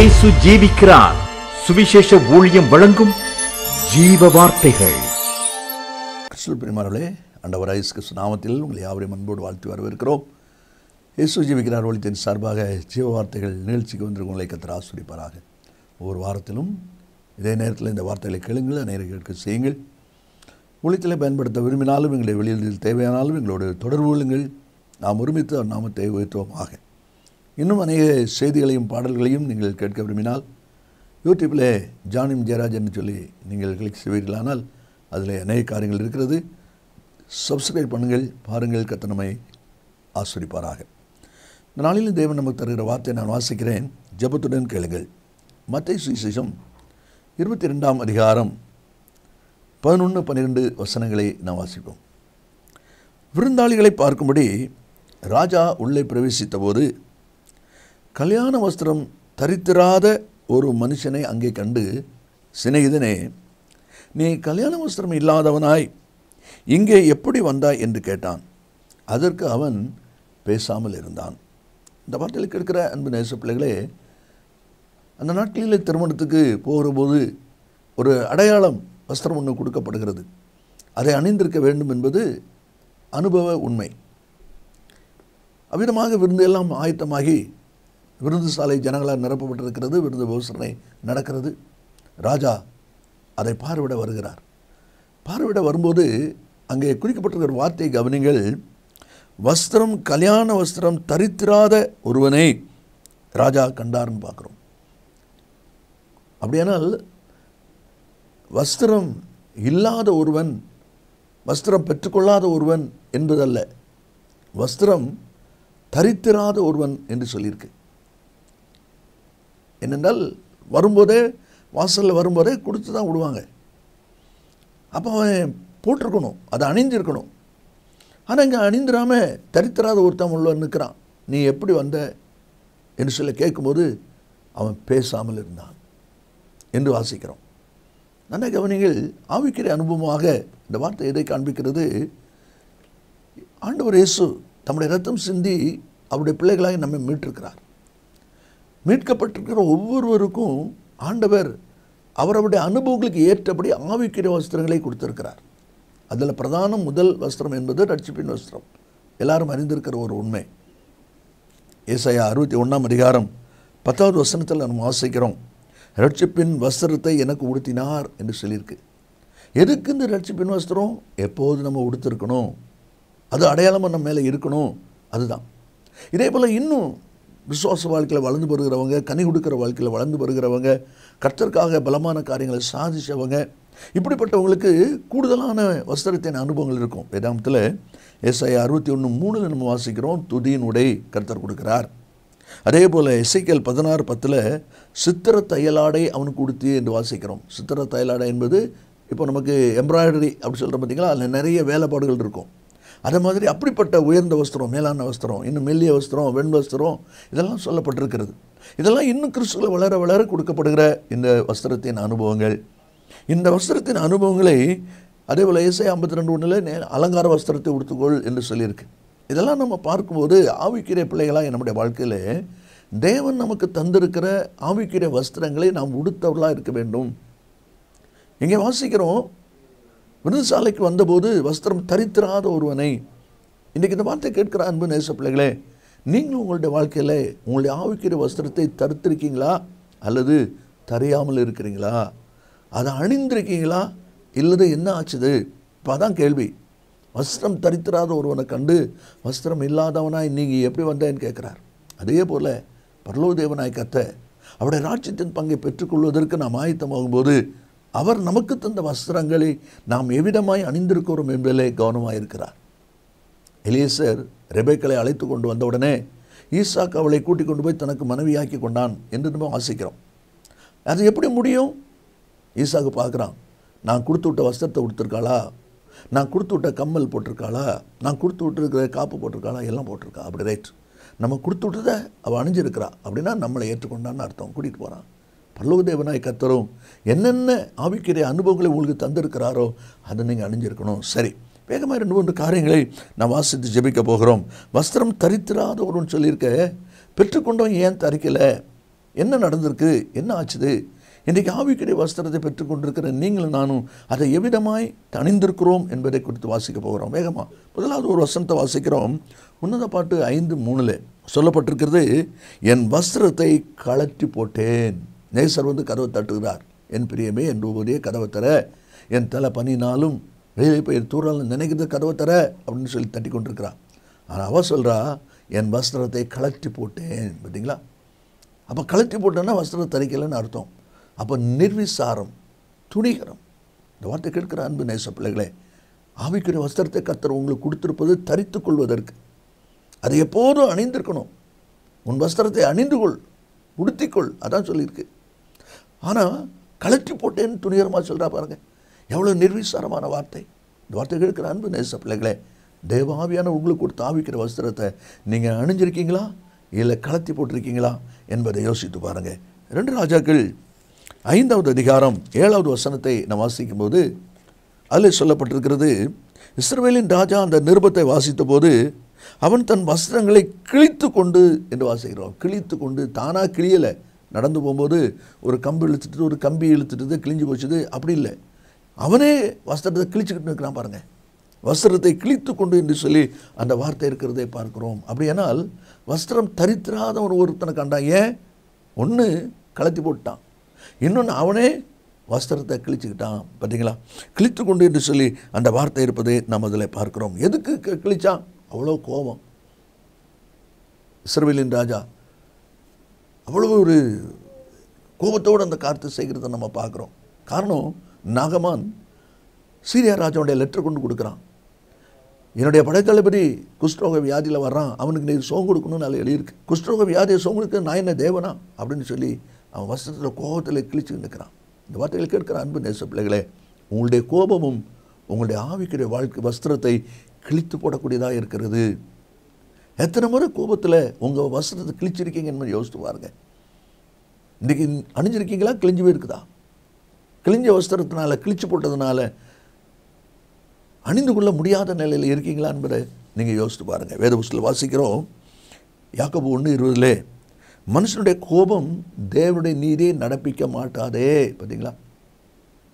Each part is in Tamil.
இயேசு ஜீவிக்கிறார். சுவிசேஷ ஊழியம் வழங்கும் ஜீவ வார்த்தைகள். கிறிஸ்துவுக்குள் பிரியமானவர்களே, ஆண்டவராகிய இயேசு கிறிஸ்து நாமத்தில் உங்களை யாவரையும் அன்போடு வாழ்த்து வரவேற்கிறோம். இயேசு ஜீவிக்கிறார் ஊழியத்தின் சார்பாக ஜீவ வார்த்தைகள் நிகழ்ச்சிக்கு வந்து உங்களை கர்த்தர் ஆசீர்வதிப்பாராக. ஒவ்வொரு வாரத்திலும் இதே நேரத்தில் இந்த வார்த்தைகளை கேளுங்கள், நேயர்களுக்கு செய்யுங்கள். ஊழியத்தில் பயன்படுத்த விரும்பினாலும் எங்களை வெளியில் தேவையானாலும் எங்களோடு தொடர்பு கொள்ளுங்கள். நாம் ஒருமித்து அவர் நாமத்தை உயர்த்துவோமாக. இன்னும் அநேக செய்திகளையும் பாடல்களையும் நீங்கள் கேட்க விரும்பினால் யூடியூப்பில் ஜானிம் ஜெயராஜன் சொல்லி நீங்கள் கிளிக் செய்வீர்களானால் அதில் அநேக காரியங்கள் இருக்கிறது. சப்ஸ்கிரைப் பண்ணுங்கள், பாருங்கள். கர்த்தர் நம்மை ஆசீர்வதிப்பாராக. இந்த நாளில் தேவன் நமக்கு தருகிற வார்த்தையை நான் வாசிக்கிறேன், ஜெபத்துடன் கேளுங்கள். மத்தேயு சுவிசேஷம் 22ஆம் அதிகாரம் 11-12 வசனங்களை நாம் வாசிப்போம். விருந்தாளிகளை பார்க்கும்படி ராஜா உள்ளே பிரவேசித்த போது கல்யாண வஸ்திரம் தரித்திராத ஒரு மனுஷனை அங்கே கண்டு, சிநேகிதனே, நீ கல்யாண வஸ்திரம் இல்லாதவனாய் இங்கே எப்படி வந்தாய் என்று கேட்டான். அதற்கு அவன் பேசாமல் இருந்தான். இந்த வார்த்தையில் கேட்கிற அன்பு நேச பிள்ளைகளே, அந்த நாட்களில் திருமணத்துக்கு போகிற போது ஒரு அடையாளம் வஸ்திரம் ஒன்று கொடுக்கப்படுகிறது. அதை அணிந்திருக்க வேண்டும் என்பது அனுபவ உண்மை. அவ்விதமாக விருந்து எல்லாம் ஆயத்தமாகி விருந்து சாலை ஜனங்களால் நிரப்பப்பட்டிருக்கிறது. விருந்து உபசரணை நடக்கிறது. ராஜா அதை பார்வையிட வருகிறார். பார்வையிட வரும்போது அங்கே குறிக்கப்பட்டிருக்கிற வார்த்தை கவனிங்கள். வஸ்திரம், கல்யாண வஸ்திரம் தரித்திராத ஒருவனை ராஜா கண்டார்னு பார்க்குறோம். அப்படியானால் வஸ்திரம் இல்லாத ஒருவன், வஸ்திரம் பெற்றுக்கொள்ளாத ஒருவன் என்பதல்ல, வஸ்திரம் தரித்திராத ஒருவன் என்று சொல்லியிருக்கு. என்னென்றால் வரும்போதே, வாசலில் வரும்போதே கொடுத்து தான் விடுவாங்க. அப்போ அவன் போட்டிருக்கணும், அதை அணிந்திருக்கணும். ஆனால் இங்கே அணிந்திராமல் தரித்திராத ஒருத்தன் உள்ள நிற்கிறான். நீ எப்படி வந்த என்று சொல்லி கேட்கும்போது அவன் பேசாமல் இருந்தான் என்று வாசிக்கிறோம். நல்ல கவனிகள். ஆவிக்குரிய அனுபவமாக இந்த வார்த்தை எதை காண்பிக்கிறது? ஆண்டவர் இயேசு தம்முடைய ரத்தம் சிந்தி அவருடைய பிள்ளைகளாக நம்மை மீட்டிருக்கிறார். மீட்கப்பட்டிருக்கிற ஒவ்வொருவருக்கும் ஆண்டவர் அவருடைய அனுபவங்களுக்கு ஏற்றபடி ஆவிக்குரிய வஸ்திரங்களை கொடுத்திருக்கிறார். அதில் பிரதான முதல் வஸ்திரம் என்பது ரட்சிப்பின் வஸ்திரம். எல்லாரும் அறிந்திருக்கிற ஒரு உண்மை. ஏசாயா 61ஆம் அதிகாரம் 10வது வசனத்தில் நம்ம வாசிக்கிறோம், ரட்சிப்பின் வஸ்திரத்தை எனக்கு உடுத்தினார் என்று சொல்லியிருக்கு. எதுக்கு இந்த ரட்சிப்பின் வஸ்திரம்? எப்போது நம்ம உடுத்திருக்கணும், அது அடையாளமாக நம்ம மேலே இருக்கணும், அதுதான். இதே போல் இன்னும் விசுவாச வாழ்க்கையில் வளர்ந்து வருகிறவங்க, கனி கொடுக்குற வாழ்க்கையில் வளர்ந்து வருகிறவங்க, கர்த்தருக்காக பலமான காரியங்களை சாதித்தவங்க, இப்படிப்பட்டவங்களுக்கு கூடுதலான வஸ்திரத்தின் அனுபவங்கள் இருக்கும். வேதாந்தத்தில் ஏசாயா 61:3 நம்ம வாசிக்கிறோம், துதியின் உடை கர்த்தர் கொடுக்கிறார். அதே போல் எசேக்கியேல் 16:10 சித்திர தையலாடை அவனுக்கு கொடுத்து என்று வாசிக்கிறோம். சித்திர தையலாடை என்பது இப்போ நமக்கு எம்ப்ராய்டரி அப்படி சொல்கிற பார்த்தீங்களா, அதில் நிறைய வேலைப்பாடுகள் இருக்கும். அதே மாதிரி அப்படிப்பட்ட உயர்ந்த வஸ்திரம், மேலான வஸ்திரம், இன்னும் மெல்லிய வஸ்திரம், வெண் வஸ்திரம், இதெல்லாம் சொல்லப்பட்டிருக்கிறது. இதெல்லாம் இன்னும் கிறிஸ்துவில் வளர வளர கொடுக்கப்படுகிற இந்த வஸ்திரத்தின் அனுபவங்கள். இந்த வஸ்திரத்தின் அனுபவங்களை அதே போல் ஏசாயா 52:1 அலங்கார வஸ்திரத்தை உடுத்துக்கொள் என்று சொல்லியிருக்கு. இதெல்லாம் நம்ம பார்க்கும்போது ஆவிக்குரிய பிள்ளைகளாக நம்முடைய வாழ்க்கையில் தேவன் நமக்கு தந்திருக்கிற ஆவிக்குரிய வஸ்திரங்களை நாம் உடுத்தவர்களாக இருக்க வேண்டும். இங்கே வாசிக்கிறோம், விருதுசாலைக்கு வந்தபோது வஸ்திரம் தரித்திராத ஒருவனை. இன்றைக்கு இந்த வார்த்தை கேட்கிற அன்பு நேச பிள்ளைகளே, நீங்களும் உங்களுடைய வாழ்க்கையில் உங்களுடைய ஆவிக்குரிய வஸ்திரத்தை தரித்திருக்கீங்களா அல்லது தரியாமல் இருக்கிறீங்களா? அதை அணிந்திருக்கீங்களா இல்லது என்ன ஆச்சுது? இப்போ அதான் கேள்வி. வஸ்திரம் தரித்திராத ஒருவனை கண்டு வஸ்திரம் இல்லாதவனாய் நீங்கள் எப்படி வந்தேன்னு கேட்குறார். அதே போல் பரலோக தேவனாய் கர்த்தர் அவருடைய ராஜ்யத்தின் பங்கை பெற்றுக்கொள்வதற்கு நாம் ஆயத்தமாகும்போது அவர் நமக்கு தந்த வஸ்திரங்களை நாம் எவ்விதமாய் அணிந்திருக்கிறோம் என்பதிலே கவனமாக இருக்கிறார். எலியேசர் ரெபேக்காளை அழைத்து கொண்டு வந்தவுடனே ஈசாக்கு அவளை கூட்டிக் கொண்டு போய் தனக்கு மனைவியாக்கி கொண்டான் என்று நம்ம வாசிக்கிறோம். அது எப்படி முடியும்? ஈசாக்கு பார்க்குறான், நான் கொடுத்து விட்ட வஸ்திரத்தை கொடுத்துருக்காளா, நான் கொடுத்து விட்ட கம்மல் போட்டிருக்காளா, நான் கொடுத்து விட்டுருக்கிற காப்பு போட்டிருக்காளா, எல்லாம் போட்டிருக்கா. அப்படி ரைட், நம்ம கொடுத்து விட்டதை அவள் அணிஞ்சிருக்கிறா அப்படின்னா நம்மளை ஏற்றுக்கொண்டான்னு அர்த்தம். கூட்டிகிட்டு போகிறான். பரலோக தேவனாய் கர்த்தரும் என்னென்ன ஆவிக்குரிய அனுபவங்களை உங்களுக்கு தந்திருக்கிறாரோ அதை நீங்கள் அணிஞ்சிருக்கணும். சரி, வேகமாக 2-3 காரியங்களை நான் வாசித்து ஜெபிக்க போகிறோம். வஸ்திரம் தரித்திராத ஒருவன் சொல்லியிருக்க, பெற்றுக்கொண்டவன் ஏன் தரிக்கலை? என்ன நடந்திருக்கு, என்ன ஆச்சுது? இன்றைக்கு ஆவிக்குரிய வஸ்திரத்தை பெற்றுக்கொண்டிருக்கிற நீங்களும் நானும் அதை எவ்விதமாய் அணிந்திருக்கிறோம் என்பதை குறித்து வாசிக்க போகிறோம். வேகமாக முதலாவது ஒரு வசனத்தை வாசிக்கிறோம். உன்னத பாட்டு 5:3 சொல்லப்பட்டிருக்கிறது, என் வஸ்திரத்தை கழற்றி போட்டேன். நேசர் வந்து கதவை தட்டுகிறார். என் பிரியமே, என் ரூபதியே கதவை தர, என் தலை பனினாலும் வெளியில் போய் தூராலும் நினைக்கிறது கதவை தர அப்படின்னு சொல்லி தட்டி கொண்டிருக்கிறான். ஆனால் அவ சொல்கிறா, என் வஸ்திரத்தை கழற்றி போட்டேன். பார்த்தீங்களா? அப்போ கழற்றி போட்டேன்னா வஸ்திரம் தரிக்கலைன்னு அர்த்தம். அப்போ நிர்விசாரம், துணிகரம். இந்த வார்த்தை கேட்கிற அன்பு நேச பிள்ளைகளே, ஆவிக்குரிய வஸ்திரத்தை கர்த்தர் உங்களுக்கு கொடுத்திருப்பது தரித்து கொள்வதற்கு. அதை எப்போதும் அணிந்திருக்கணும். உன் வஸ்திரத்தை அணிந்து கொள், உடுத்திக்கொள், அதான் சொல்லியிருக்கு. ஆனால் கழற்றி போட்டேன்னு துணிகரமாக சொல்கிறா பாருங்க, எவ்வளோ நிர்விசாரமான வார்த்தை. இந்த வார்த்தை கேட்கிற அன்பு நேச பிள்ளைகளே, தேவாவியான உங்களுக்கு கொடுத்த ஆவிக்கிற வஸ்திரத்தை நீங்கள் அணிஞ்சிருக்கீங்களா இல்லை கலத்தி போட்டிருக்கீங்களா என்பதை யோசித்து பாருங்கள். 2 ராஜாக்கள் 5வது அதிகாரம் 7வது வசனத்தை நாம் வாசிக்கும் போது அதில் சொல்லப்பட்டிருக்கிறது, இஸ்ரவேலின் ராஜா அந்த நிருபத்தை வாசித்த போது அவன் தன் வஸ்திரங்களை கிழித்து கொண்டு என்று வாசிக்கிறோம். கிழித்து கொண்டு, தானாக கிழியலை. நடந்து போகும்போது ஒரு கம்பு இழுத்துட்டு, ஒரு கம்பி இழுத்துட்டு கிழிஞ்சு போச்சுது, அப்படி இல்லை. அவனே வஸ்திரத்தை கிழிச்சுக்கிட்டு இருக்கிறான் பாருங்கள். வஸ்திரத்தை கிழித்து கொண்டு என்று சொல்லி அந்த வார்த்தை இருக்கிறதை பார்க்கிறோம். அப்படியானால் வஸ்திரம் தரித்திராத ஒருத்தனை கண்டான். ஏன்? ஒன்று கலத்தி போட்டான், இன்னொன்று அவனே வஸ்திரத்தை கிழிச்சுக்கிட்டான். பார்த்தீங்களா? கிழித்து கொண்டு என்று சொல்லி அந்த வார்த்தை இருப்பதை நாம் அதில் பார்க்கிறோம். எதுக்கு கிழிச்சான்? அவ்வளோ கோபம். இஸ்ரவேலின் ராஜா அவ்வளோ ஒரு கோபத்தோடு அந்த காரியத்தை செய்கிறத நம்ம பார்க்குறோம். காரணம், நாகமான் சீரியா ராஜாவுடைய லெட்டர் கொண்டு கொடுக்குறான். என்னுடைய படைத்தளபதி குஷ்டரோக வியாதியில் வர்றான், அவனுக்கு நீ சோகம் கொடுக்கணும்னு அதில் எழுதியிருக்கு. குஷ்டரோக வியாதியை சோகம் கொடுக்க நான் என்ன தேவனா அப்படின்னு சொல்லி அவன் வஸ்திரத்தில் கோபத்தில் கிழிச்சு நிற்கிறான். இந்த வார்த்தைகளை கேட்கிற அன்பு நேச பிள்ளைகளே, உங்களுடைய கோபமும் உங்களுடைய ஆவிக்குரிய வாழ்க்கை வஸ்திரத்தை கிழித்து போடக்கூடியதாக இருக்கிறது. எத்தனை முறை கோபத்தில் உங்கள் வஸ்திரத்தை கிழிச்சிருக்கீங்க என்பதை யோசித்து பாருங்க. இன்றைக்கி அணிஞ்சிருக்கீங்களா? கிழிஞ்சு போயிருக்குதா? கிழிஞ்ச வஸ்திரத்தினால, கிழிச்சு போட்டதுனால அணிந்து கொள்ள முடியாத நிலையில் இருக்கீங்களா என்பதை நீங்கள் யோசித்து பாருங்கள். வேத புஸ்தகத்தில் வாசிக்கிறோம், யாக்கோபு 1:20 மனுஷனுடைய கோபம் தேவனுடைய நீதியை நடப்பிக்க மாட்டாதே. பார்த்தீங்களா?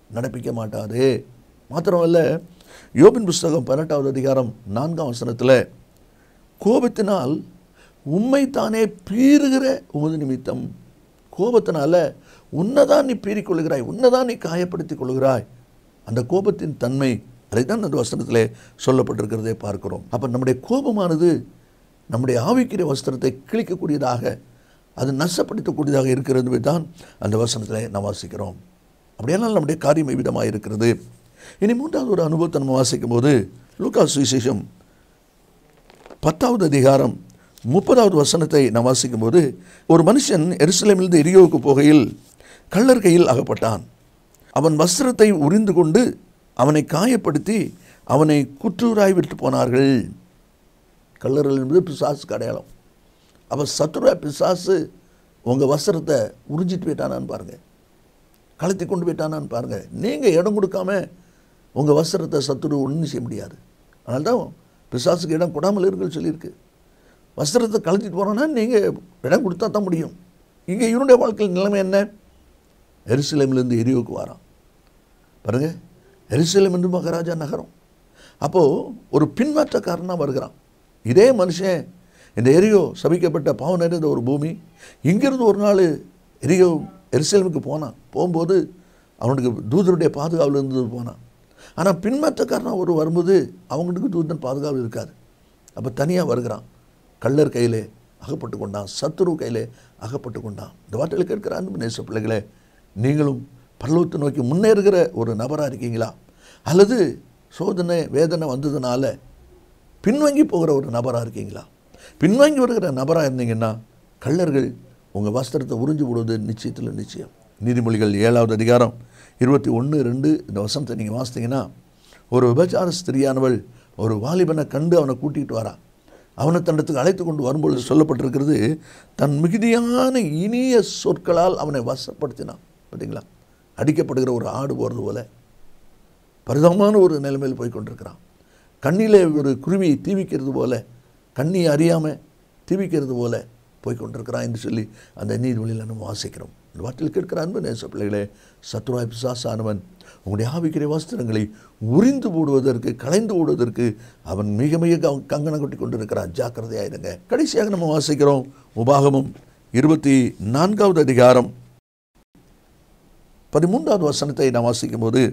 நடப்பிக்க மாட்டாதே. மாத்திரமல்ல, யோபின் புஸ்தகம் 18வது அதிகாரம் 4ஆம் வசனத்தில், கோபத்தினால் உம்மை தானே பீறுகிற உமது நிமித்தம், கோபத்தினால உன்னைதான் நீ பீறிக்கொள்கிறாய், உன்னைதான் நீ காயப்படுத்தி கொள்கிறாய். அந்த கோபத்தின் தன்மை அதைத்தான் அந்த வஸ்திரத்திலே சொல்லப்பட்டிருக்கிறதை பார்க்கிறோம். அப்போ நம்முடைய கோபமானது நம்முடைய ஆவிக்குரிய வஸ்திரத்தை கிழிக்கக்கூடியதாக, அது நஷ்டப்படுத்தக்கூடியதாக இருக்கிறது தான் அந்த வசனத்தில் நாம் வாசிக்கிறோம். அப்படியானால் நம்முடைய காரியம் விதமாக இருக்கிறது. இனி 3வது ஒரு அனுபவத்தை நம்ம வாசிக்கும் போது லூக்கா சுவிசேஷம் 10வது அதிகாரம் 30வது வசனத்தை நாம் வாசிக்கும் போது, ஒரு மனுஷன் எருசலேமிலிருந்து எரியோவுக்கு போகையில் கள்ளர் கையில் அகப்பட்டான். அவன் வஸ்திரத்தை உரிந்து கொண்டு அவனை காயப்படுத்தி அவனை குற்றூராய் விட்டு போனார்கள். கள்ளர்கள் என்பது பிசாசுக்கு அடையாளம். அவன் சத்துருவா பிசாசு உங்கள் வஸ்திரத்தை உறிஞ்சிட்டு போயிட்டானான்னு பாருங்கள், கலத்தி கொண்டு போயிட்டானான்னு பாருங்கள். நீங்கள் இடம் கொடுக்காம உங்கள் வஸ்திரத்தை சத்துரு ஒன்றும் செய்ய முடியாது. அதனால தான் பிசாசுக்கு இடம் கொடாமல் இருக்குன்னு சொல்லியிருக்கு. வஸ்திரத்தை கலத்திட்டு போனோன்னா நீங்கள் இடம் கொடுத்தா தான் முடியும். இங்கே இவனுடைய வாழ்க்கையில் நிலைமை என்ன? எருசலேமிலிருந்து எரியோவுக்கு வரான் பாருங்கள். எருசலேம் என்று மகாராஜா நகரம். அப்போது ஒரு பின்மாற்றக்காரனாக வருகிறான். இதே மனுஷன் இந்த எரியோ சபிக்கப்பட்ட பாவம் நிறைந்த ஒரு பூமி. இங்கிருந்து ஒரு நாள் எருசலேமுக்கு போனான். போகும்போது அவனுக்கு தூதருடைய பாதுகாவல் இருந்தது போனான். ஆனால் பின்மாற்றக்காரனாக ஒரு வரும்போது அவங்களுக்கு தூதன் பாதுகாவல் இருக்காது. அப்போ தனியாக வருகிறான். கள்ளர் கையிலே அகப்பட்டு கொண்டான், சத்துரு கையிலே அகப்பட்டு கொண்டான். இந்த வார்த்தையில் கேட்கிற அன்பு நேச பிள்ளைகளே, நீங்களும் பரலோகத்தை நோக்கி முன்னேறுகிற ஒரு நபராக இருக்கீங்களா? அல்லது சோதனை வேதனை வந்ததுனால பின்வாங்கி போகிற ஒரு நபராக இருக்கீங்களா? பின்வாங்கி வருகிற நபராக இருந்தீங்கன்னா கள்ளர்கள் உங்கள் வஸ்திரத்தை உறிஞ்சு விடுவது நிச்சயத்தில் நிச்சயம். நீதிமொழிகள் 7வது அதிகாரம் 21:2 இந்த வசனத்தை நீங்கள் வாசித்தீங்கன்னா, ஒரு விபச்சார ஸ்திரியானவள் ஒரு வாலிபனை கண்டு அவனை கூட்டிகிட்டு வரா. அவனை தண்டத்துக்கு அழைத்து கொண்டு வரும்பொழுது சொல்லப்பட்டிருக்கிறது, தன் மிகுதியான இனிய சொற்களால் அவனை வசப்படுத்தினான். பார்த்தீங்களா? அடிக்கப்படுகிற ஒரு ஆடு போகிறது போல பரிதாபமான ஒரு நிலைமையில் போய் கொண்டிருக்கிறான். கண்ணிலே ஒரு குருவியை தீவிக்கிறது போல, கண்ணியை அறியாமல் தீவிக்கிறது போல போய்கொண்டிருக்கிறான் என்று சொல்லி அந்த நீதிமொழியில் நம்ம வாசிக்கிறோம். இந்த வார்த்தையில் கேட்கிற அன்பு நேச பிள்ளைகளே, சத்துருவாய் பிசாசானவன் உங்களுடைய ஆவிக்குரிய வஸ்திரங்களை உரிந்து போடுவதற்கு, களைந்து போடுவதற்கு அவன் மிக மிக கங்கணம் கொட்டி கொண்டிருக்கிறான். ஜாக்கிரதையாயிருங்க. கடைசியாக நம்ம வாசிக்கிறோம் உபாகமம் 24வது அதிகாரம் 13வது வசனத்தை நாம் வாசிக்கும் போது,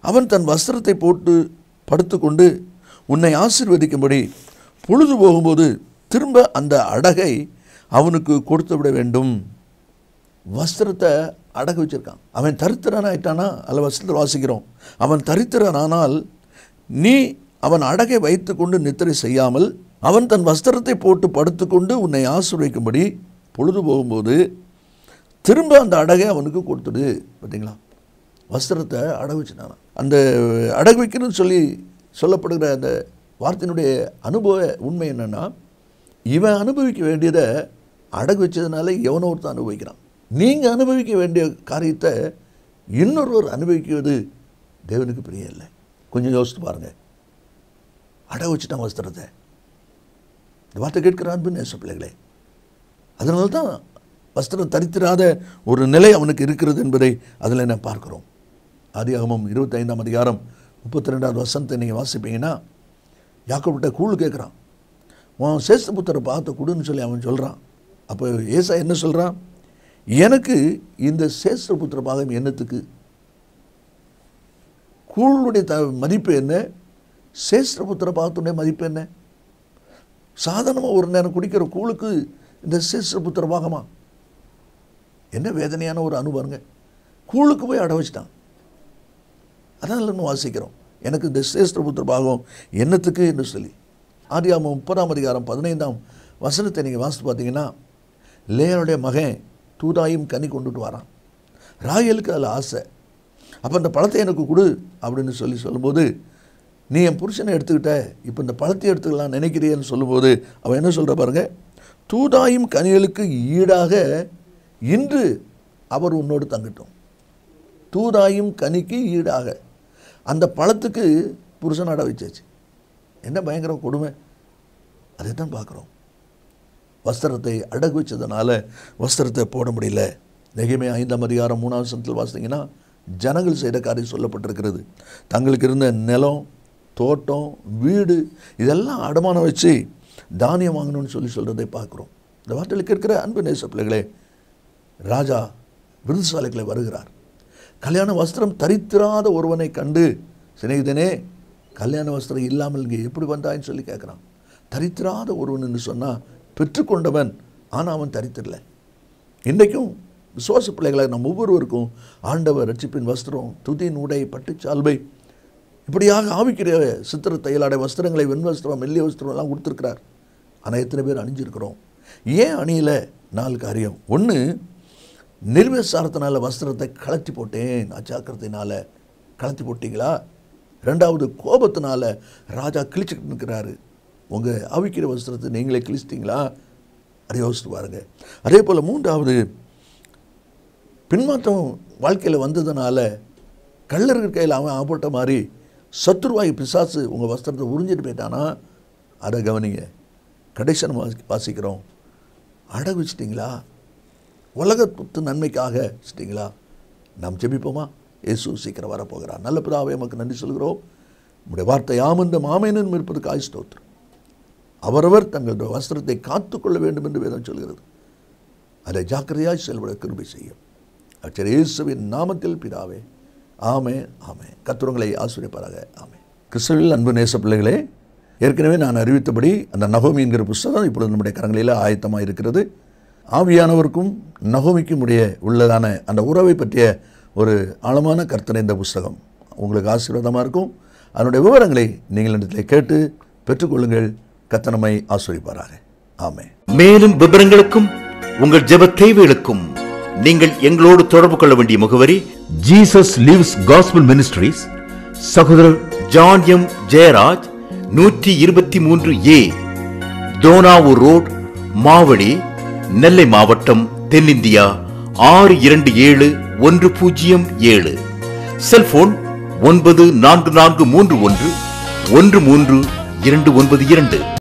அவன் தன் வஸ்திரத்தை போட்டு படுத்துக்கொண்டு உன்னை ஆசீர்வதிக்கும்படி பொழுது போகும்போது திரும்ப அந்த அடகை அவனுக்கு கொடுத்து விட வேண்டும். வஸ்திரத்தை அடகு வச்சிருக்கான். அவன் தரித்திரன் ஆயிட்டானா? அல்ல, வஸ்திரத்தில் வாசிக்கிறோம், அவன் தரித்திரன் ஆனால் நீ அவன் அடகை வைத்து கொண்டு நித்திரை செய்யாமல் அவன் தன் வஸ்திரத்தை போட்டு படுத்துக்கொண்டு உன்னை ஆசீர்வதிக்கும்படி பொழுது போகும்போது திரும்ப அந்த அடகை அவனுக்கு கொடுத்துடு. பார்த்தீங்களா, வஸ்திரத்தை அடகு வச்சுட்டானா. அந்த அடகு வைக்கணும்னு சொல்லி சொல்லப்படுகிற அந்த வார்த்தையினுடைய அனுபவ உண்மை என்னென்னா, இவன் அனுபவிக்க வேண்டியதை அடகு வச்சதுனால எவனோ ஒருத்தன் அனுபவிக்கிறான். நீங்கள் அனுபவிக்க வேண்டிய காரியத்தை இன்னொருவர் அனுபவிக்கிறது தேவனுக்கு பிரியம் இல்லை. கொஞ்சம் யோசித்து பாருங்கள். அடகு வச்சுட்டான் வஸ்திரத்தை. இந்த வார்த்தை கேட்கிற அன்பு நேச பிள்ளைகளே, அதனால தான் வஸ்திரம் தரித்திராத ஒரு நிலை அவனுக்கு இருக்கிறது என்பதை அதில் நான் பார்க்குறோம். ஆதியாகமம் 25ஆம் அதிகாரம் 32வது வசனத்தை நீங்கள் வாசிப்பீங்கன்னா, யாக்கோபிட்ட கூழ் கேட்குறான். உன் சேஷ்டபுத்திர பாகத்தை கொடுன்னு சொல்லி அவன் சொல்கிறான். அப்போ ஏசா என்ன சொல்கிறான்? எனக்கு இந்த சேஷ்டபுத்திர பாகம் என்னத்துக்கு? கூழுடைய மதிப்பு என்ன? சேஷ்டபுத்திர பாகத்துடைய மதிப்பு என்ன? சாதாரணமாக ஒரு நேரம் குடிக்கிற கூழுக்கு இந்த சேஷ்டபுத்திர பாகமா? என்ன வேதனையான ஒரு அனுபவங்க. கூழுக்கு போய் அட வச்சிட்டான். அதனால் நம்ம வாசிக்கிறோம், எனக்கு இந்த சேஷ்டபுத்திர பாகம் என்னத்துக்கு என்று சொல்லி. ஆதியாகமம் 30ஆம் அதிகாரம் 15ஆம் வசனத்தை நீங்கள் வாசித்து பார்த்தீங்கன்னா, லேயாளுடைய மகன் தூதாயும் கனி கொண்டுட்டு வரான். ராகேலுக்கு அதில் ஆசை. அப்போ அந்த பழத்தை எனக்கு கொடு அப்படின்னு சொல்லும்போது, நீ என் புருஷனை எடுத்துக்கிட்ட, இப்போ இந்த பழத்தை எடுத்துக்கலாம் நினைக்கிறேன்னு சொல்லும்போது அவன் என்ன சொல்கிற பாருங்க, தூதாயும் கனிகளுக்கு ஈடாக இன்று அவர் உன்னோடு தங்கட்டும். தூதாயும் கனிக்கு ஈடாக அந்த பழத்துக்கு புருஷன் அட வச்சாச்சு. என்ன பயங்கர கொடுமை. அதை தான் பார்க்குறோம். வஸ்திரத்தை அடகு வச்சதுனால வஸ்திரத்தை போட முடியல. நெகேமியா 5ஆம் அதிகாரம் 3ஆம் வசனத்தில் வாசித்தீங்கன்னா, ஜனங்கள் செய்த காரியம் சொல்லப்பட்டிருக்கிறது. தங்களுக்கு இருந்த நிலம், தோட்டம், வீடு இதெல்லாம் அடமானம் வச்சு தானியம் வாங்கணும்னு சொல்கிறதை பார்க்குறோம். இந்த வார்த்தையில் கேட்கிற அன்பு நேச பிள்ளைகளே, ராஜா விருதுசாலைகளை வருகிறார். கல்யாண வஸ்திரம் தரித்திராத ஒருவனை கண்டு, சிநேகிதனே கல்யாண வஸ்திரம் இல்லாமல் இங்கே எப்படி வந்தாயின்னு சொல்லி கேட்குறான். தரித்திராத ஒருவன் சொன்னால் பெற்றுக்கொண்டவன், ஆனால் அவன் தரித்திரலை. இன்றைக்கும் விசுவாச பிள்ளைகளை நம்ம ஒவ்வொருவருக்கும் ஆண்டவர் ரட்சிப்பின் வஸ்திரம், துதியின் உடை, பட்டுச்சால்வை, இப்படியாக ஆவிக்கிற சித்திர தையலாடை வஸ்திரங்களை, வெண் வஸ்திரம், மெல்லிய வஸ்திரம் எல்லாம் கொடுத்துருக்கிறார். ஆனால் எத்தனை பேர் அணிஞ்சிருக்கிறோம்? ஏன் அணியில் 4 காரியம். ஒன்று, நிர்விசாரத்தினால வஸ்திரத்தை கலத்தி போட்டேன், அஜாக்கிரத்தினால கலத்தி போட்டிங்களா? 2வது, கோபத்தினால ராஜா கிழிச்சுக்கிட்டு நிற்கிறாரு. உங்கள் ஆவிக்கிற வஸ்திரத்தை நீங்களே கிழிச்சிட்டிங்களா? அதை யோசித்து பாருங்க. அதே போல் 3வது, பின்மாற்றம் வாழ்க்கையில் வந்ததுனால கள்ளர்கள் கையில் அவன் ஆப்பட்ட மாதிரி சத்துருவாய் பிசாசு உங்கள் வஸ்திரத்தை உறிஞ்சிட்டு போயிட்டானா? அதை கவனிங்க. கடைசி வாசிக்கிறோம், அடகு வச்சிட்டிங்களா? உலகத்து நன்மைக்காக வச்சிட்டிங்களா? நாம் ஜெபிப்போமா? இயேசு சீக்கிரம் வரப்போகிறார். நல்ல பிதாவே, நமக்கு நன்றி சொல்கிறோம். நம்முடைய வார்த்தை ஆமந்தும் ஆமேனும் இருப்பதற்கு ஸ்தோத்திரம். அவரவர் தங்களுடைய வஸ்திரத்தை காத்துக்கொள்ள வேண்டும் என்று வேதம் சொல்கிறது. அதை ஜாக்கிரதையாய் செயல்பட கிருபை செய்யும். அச்சர் இயேசுவின் நாமத்தில் பிதாவே, ஆமே ஆமே. கர்த்தர் ஆசீர்வதிப்பாராக. ஆமே. கிறிஸ்துவில் அன்பு நேச பிள்ளைகளே, ஏற்கனவே நான் அறிவித்தபடி அந்த நகோமி என்கிற புஸ்தகம் இப்பொழுது நம்முடைய கரங்களில் ஆயத்தமாக இருக்கிறது. ஆவியானவருக்கும் நகோமிக்கும் உள்ளதான அந்த உறவை பற்றிய ஒரு ஆழமான கர்த்தனை இந்த புஸ்தகம் உங்களுக்கு ஆசீர்வாதமாக இருக்கும். அதனுடைய விவரங்களை நீங்கள் இடத்தில் கேட்டு பெற்றுக்கொள்ளுங்கள். கர்த்தர் நம்மை ஆசீர்வதிப்பாராக. ஆமென். மேலும் விவரங்களுக்கும் உங்கள் ஜெப தேவைகளுக்கும் நீங்கள் எங்களோடு தொடர்பு கொள்ள வேண்டிய முகவரி, ஜீசஸ் லிவ்ஸ் காஸ்பல் மினிஸ்ட்ரீஸ், சகோதரர் John M Jeyaraj, 123A Dohnavur road, Mavadi, Nellai மாவட்டம், தென்னிந்தியா 627107. செல்போன் 9443113292.